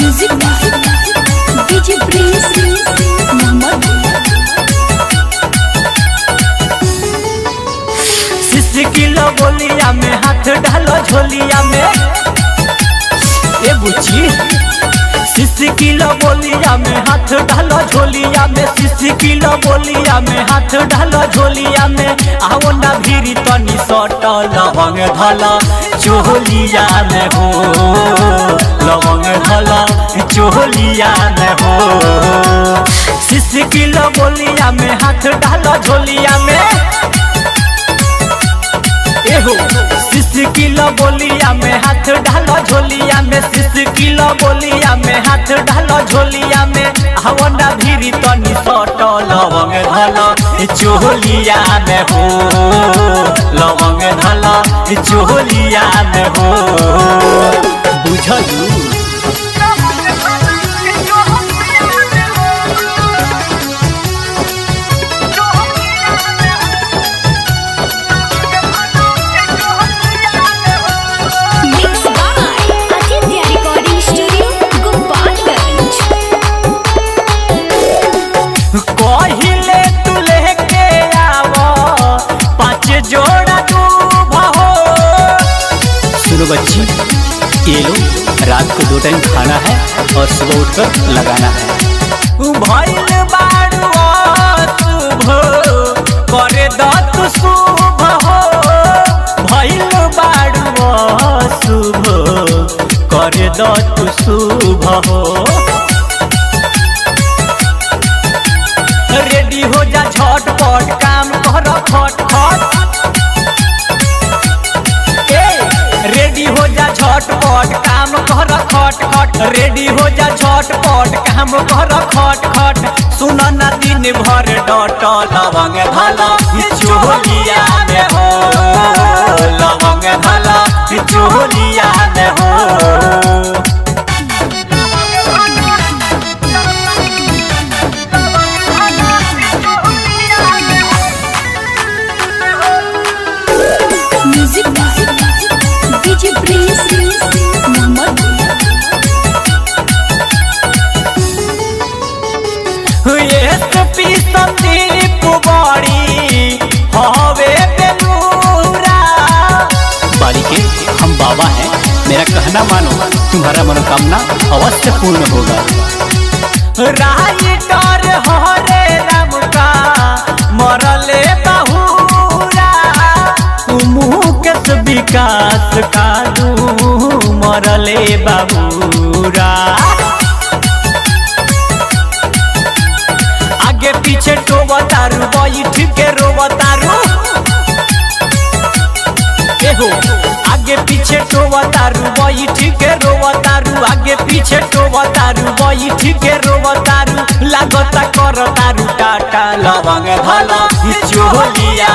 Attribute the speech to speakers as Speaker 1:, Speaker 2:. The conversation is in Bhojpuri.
Speaker 1: Music DJ Prince Mohammad.
Speaker 2: सिसी किलो बोलिया में हाथ डालो झोलिया में ए बुची। सिसी किलो बोलिया में हाथ डालो झोलिया में, सिसी किलो बोलिया में हाथ डालो झोलिया में। आओ ना भीरी तनी सट लवंग धला चोलिया में हो, लवंग धला चोलिया में हो। सिसी किलो बोलिया में हाथ डालो झोलिया में एहो। सिसी किलो बोलिया में हाथ डालो झोलिया में, सिसी किलो बोलिया में हाथ डालो झोलिया में। आओ ना भीरी तनी सट लवंग धला चोलिया में हो, लवंग धला चोलिया में हो। बुझलू कहिले तू लेके आवो 5 जोड़ा दूब हो। सुनो बच्ची, ये लो रात को 2 टाइम खाना है और सुबह उठकर लगाना है। भइल बारू शुभ करे दत शुभ हो, भइल बारू शुभ करे दत शुभ हो। रेडी हो जा झटपट काम कर खट खट। रेडी हो जा झटपट काम कर खट खट, रेडी हो जा झटपट काम कर खट खट। सुन ना दिन भर डट लवंग धला चोलिया में हो, लवंग धला चोलिया में हो।
Speaker 1: Music DJ Prince Mohammad.
Speaker 2: Sandeep बड़ी हवे बेलूरा। बालिके हम बाबा हैं, मेरा कहना मानो, तुम्हारा मनोकामना अवश्य पूर्ण होगा। राइटर हरे राम का मरले बहुरा, मुकेश विकास कालू मरले बाबूरा। आगे पीछे टोबतारू बैठ के रोबतारू एहो। आगे पीछे टोबतारू बैठ के रोबतारू, आगे पीछे टोबतारू बैठ के रोबतारू। लागता करतारू टाटा लवंग धला चोलिया